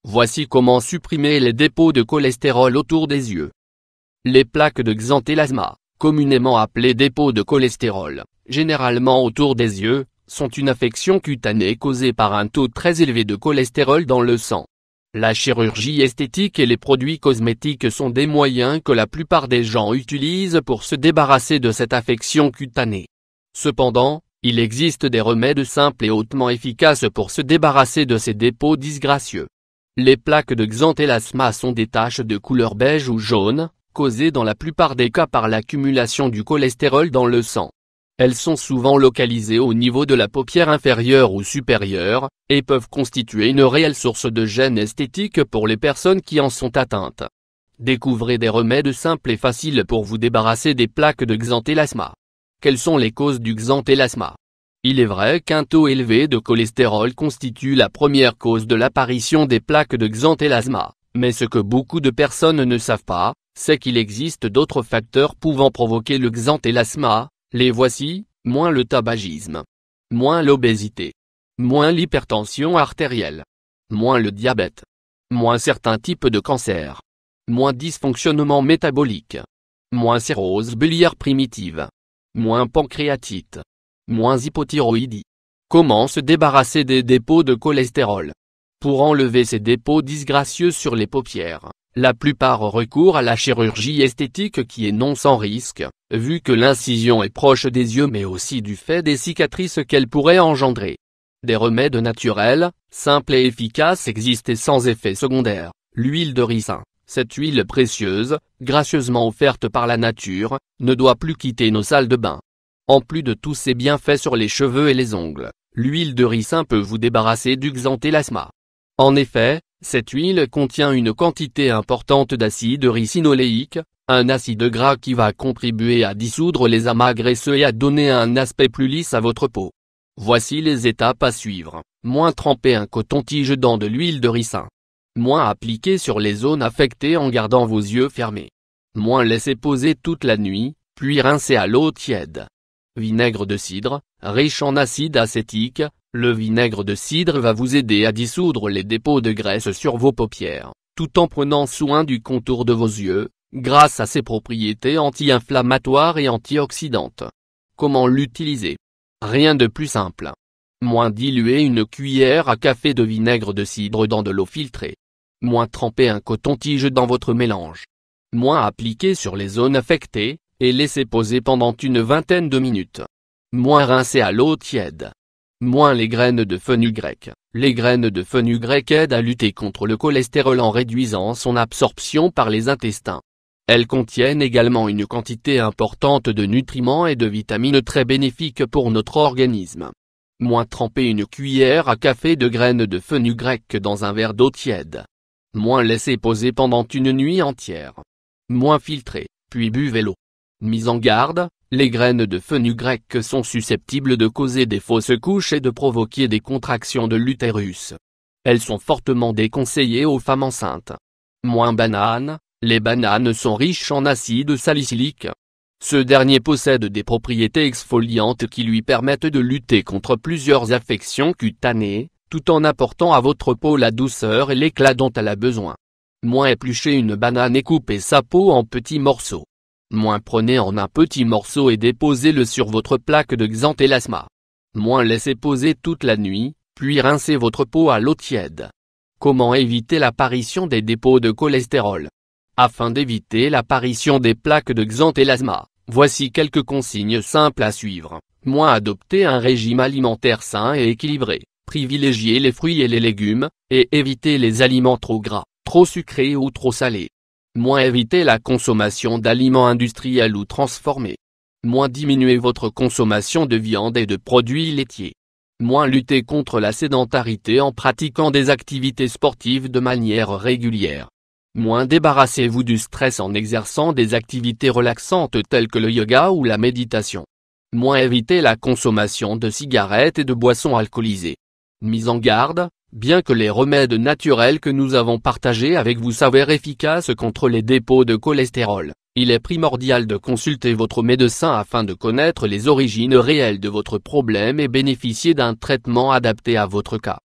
Voici comment supprimer les dépôts de cholestérol autour des yeux. Les plaques de xanthelasma, communément appelées dépôts de cholestérol, généralement autour des yeux, sont une affection cutanée causée par un taux très élevé de cholestérol dans le sang. La chirurgie esthétique et les produits cosmétiques sont des moyens que la plupart des gens utilisent pour se débarrasser de cette affection cutanée. Cependant, il existe des remèdes simples et hautement efficaces pour se débarrasser de ces dépôts disgracieux. Les plaques de xanthelasma sont des taches de couleur beige ou jaune, causées dans la plupart des cas par l'accumulation du cholestérol dans le sang. Elles sont souvent localisées au niveau de la paupière inférieure ou supérieure, et peuvent constituer une réelle source de gêne esthétique pour les personnes qui en sont atteintes. Découvrez des remèdes simples et faciles pour vous débarrasser des plaques de xanthelasma. Quelles sont les causes du xanthelasma? Il est vrai qu'un taux élevé de cholestérol constitue la première cause de l'apparition des plaques de xanthelasma, mais ce que beaucoup de personnes ne savent pas, c'est qu'il existe d'autres facteurs pouvant provoquer le xanthelasma. Les voici: moins le tabagisme, moins l'obésité, moins l'hypertension artérielle, moins le diabète, moins certains types de cancers, moins dysfonctionnement métabolique, moins cirrhose biliaire primitive, moins pancréatite, moins hypothyroïdie. Comment se débarrasser des dépôts de cholestérol? Pour enlever ces dépôts disgracieux sur les paupières, la plupart recourent à la chirurgie esthétique qui est non sans risque, vu que l'incision est proche des yeux mais aussi du fait des cicatrices qu'elle pourrait engendrer. Des remèdes naturels, simples et efficaces existent et sans effet secondaire. L'huile de ricin, cette huile précieuse, gracieusement offerte par la nature, ne doit plus quitter nos salles de bain. En plus de tous ses bienfaits sur les cheveux et les ongles, l'huile de ricin peut vous débarrasser du xanthelasma. En effet, cette huile contient une quantité importante d'acide ricinoléique, un acide gras qui va contribuer à dissoudre les amas graisseux et à donner un aspect plus lisse à votre peau. Voici les étapes à suivre. Moins tremper un coton-tige dans de l'huile de ricin. Moins appliquer sur les zones affectées en gardant vos yeux fermés. Moins laisser poser toute la nuit, puis rincer à l'eau tiède. Vinaigre de cidre, riche en acide acétique. Le vinaigre de cidre va vous aider à dissoudre les dépôts de graisse sur vos paupières, tout en prenant soin du contour de vos yeux, grâce à ses propriétés anti-inflammatoires et antioxydantes. Comment l'utiliser? Rien de plus simple. Moins diluer une cuillère à café de vinaigre de cidre dans de l'eau filtrée. Moins tremper un coton-tige dans votre mélange. Moins appliquer sur les zones affectées, et laisser poser pendant une vingtaine de minutes. Moins rincer à l'eau tiède. Moins les graines de fenugrec. Les graines de fenugrec aident à lutter contre le cholestérol en réduisant son absorption par les intestins. Elles contiennent également une quantité importante de nutriments et de vitamines très bénéfiques pour notre organisme. Moins tremper une cuillère à café de graines de fenugrec dans un verre d'eau tiède. Moins laisser poser pendant une nuit entière. Moins filtrer, puis buvez l'eau. Mise en garde, les graines de fenugrec sont susceptibles de causer des fausses couches et de provoquer des contractions de l'utérus. Elles sont fortement déconseillées aux femmes enceintes. Moins banane, les bananes sont riches en acide salicylique. Ce dernier possède des propriétés exfoliantes qui lui permettent de lutter contre plusieurs affections cutanées, tout en apportant à votre peau la douceur et l'éclat dont elle a besoin. Moins éplucher une banane et couper sa peau en petits morceaux. Moins prenez en un petit morceau et déposez-le sur votre plaque de xanthelasma. Moins laissez poser toute la nuit, puis rincez votre peau à l'eau tiède. Comment éviter l'apparition des dépôts de cholestérol? Afin d'éviter l'apparition des plaques de xanthelasma, voici quelques consignes simples à suivre. Moins adopter un régime alimentaire sain et équilibré. Privilégier les fruits et les légumes, et éviter les aliments trop gras, trop sucrés ou trop salés. Moins éviter la consommation d'aliments industriels ou transformés. Moins diminuer votre consommation de viande et de produits laitiers. Moins lutter contre la sédentarité en pratiquant des activités sportives de manière régulière. Moins débarrassez-vous du stress en exerçant des activités relaxantes telles que le yoga ou la méditation. Moins éviter la consommation de cigarettes et de boissons alcoolisées. Mise en garde, bien que les remèdes naturels que nous avons partagés avec vous s'avèrent efficaces contre les dépôts de cholestérol, il est primordial de consulter votre médecin afin de connaître les origines réelles de votre problème et bénéficier d'un traitement adapté à votre cas.